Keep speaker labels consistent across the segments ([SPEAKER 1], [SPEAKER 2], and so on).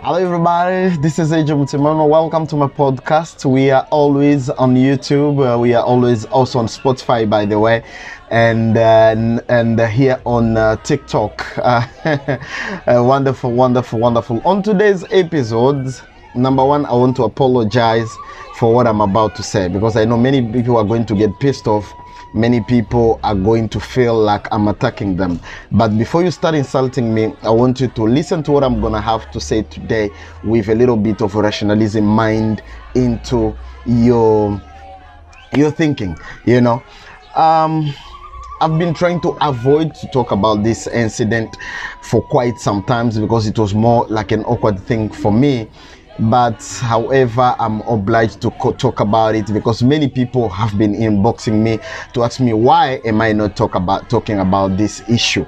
[SPEAKER 1] Hello everybody, this is AJ Mutimano. Welcome to my podcast. We are always on YouTube. We are always also on Spotify, by the way, and here on TikTok. Wonderful. On today's episode, number one, I want to apologize for what I'm about to say, because I know many people are going to get pissed off. Many people are going to feel like I'm attacking them. But before you start insulting me, I want you to listen to what I'm gonna have to say today with a little bit of rationalism mind into your thinking. I've been trying to avoid to talk about this incident for quite some time because it was more like an awkward thing for me. But however, I'm obliged to talk about it because many people have been inboxing me to ask me why am I not talking about this issue.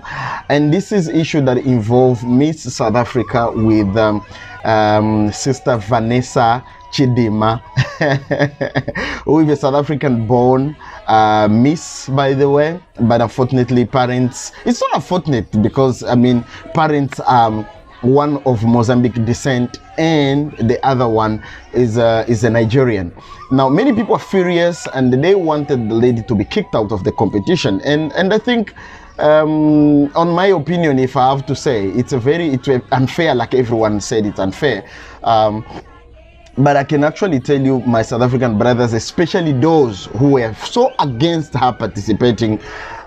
[SPEAKER 1] And this is issue that involves Miss South Africa with Sister Vanessa Chidima, who is a South African born Miss, by the way, but unfortunately parents, it's not unfortunate because parents one of Mozambique descent and the other one is a Nigerian. Now many people are furious and they wanted the lady to be kicked out of the competition, and I think on my opinion, if I have to say, it's unfair, like everyone said it's unfair. But I can actually tell you, my South African brothers, especially those who were so against her participating,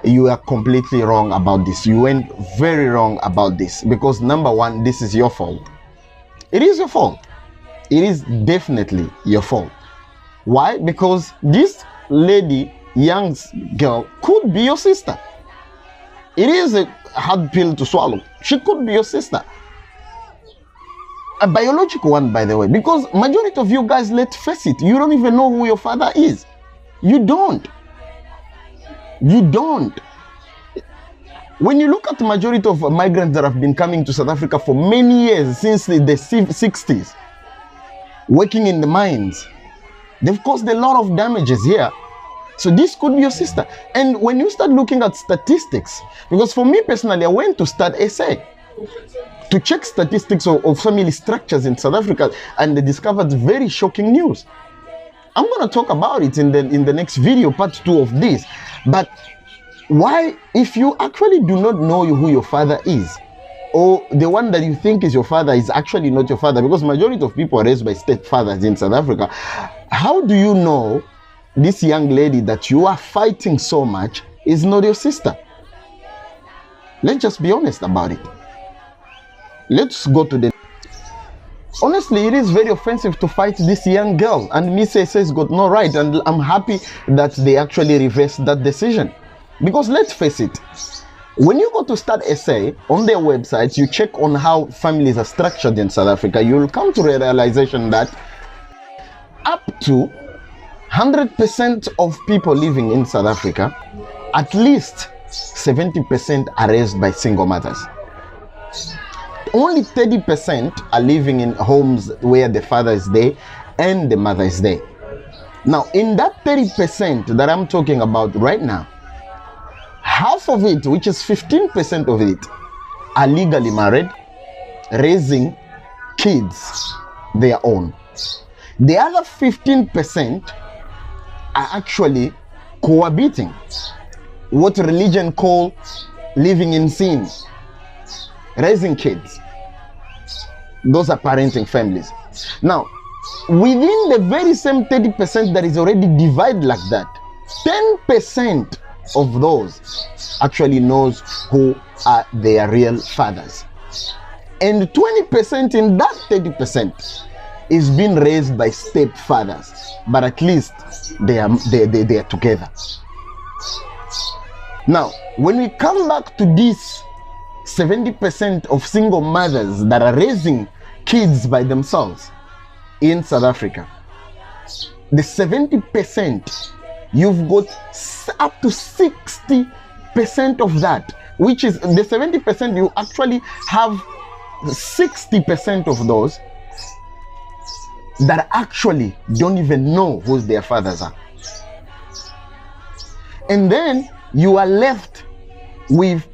[SPEAKER 1] you are completely wrong about this. You went very wrong about this because number one, this is your fault. It is your fault. It is definitely your fault. Why? Because this lady, young girl, could be your sister. It is a hard pill to swallow. She could be your sister. A biological one, by the way, because majority of you guys, let's face it, you don't even know who your father is. You don't. When you look at the majority of migrants that have been coming to South Africa for many years, since the 60s, working in the mines, they've caused a lot of damages here. So this could be your sister. And when you start looking at statistics, because for me personally, I went to start SA to check statistics of family structures in South Africa, and they discovered very shocking news. I'm going to talk about it in the next video, part 2 of this. But why, if you actually do not know who your father is, or the one that you think is your father is actually not your father, because majority of people are raised by stepfathers in South Africa, how do you know this young lady that you are fighting so much is not your sister? Let's just be honest about it. Let's go to the... Honestly, it is very offensive to fight this young girl, and Miss SA's got no right, and I'm happy that they actually reversed that decision. Because let's face it, when you go to Start SA, on their website, you check on how families are structured in South Africa, you'll come to a realization that up to 100% of people living in South Africa, at least 70% are raised by single mothers. Only 30% are living in homes where the father is there and the mother is there. Now, in that 30% that I'm talking about right now, half of it, which is 15% of it, are legally married, raising kids their own. The other 15% are actually cohabiting, what religion calls living in sin, raising kids. Those are parenting families. Now, within the very same 30% that is already divided like that, 10% of those actually knows who are their real fathers. And 20% in that 30% is being raised by stepfathers, but at least they are together. Now, when we come back to this 70% of single mothers that are raising kids by themselves in South Africa, the 70%, you've got up to 60% of that, which is the 70%, you actually have 60% of those that actually don't even know who their fathers are. And then you are left with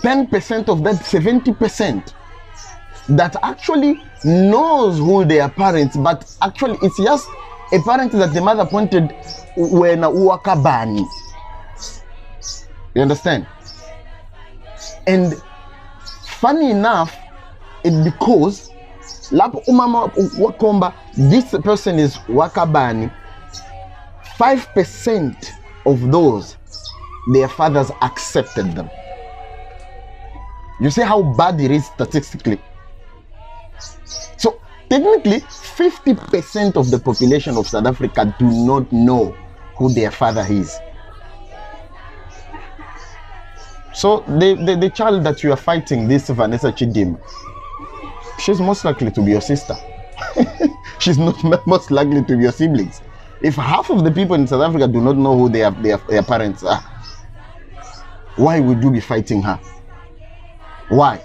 [SPEAKER 1] 10% of that 70%, that actually knows who their parents, but actually it's just a parent that the mother pointed when Wakabani. You understand? And funny enough, it because Lap Umama Wakomba, this person is Wakabani, 5% of those, their fathers accepted them. You see how bad it is statistically? So technically, 50% of the population of South Africa do not know who their father is. So the child that you are fighting, this Vanessa Chidima, she's most likely to be your sister. She's not most likely to be your siblings. If half of the people in South Africa do not know who their parents are, why would you be fighting her? Why?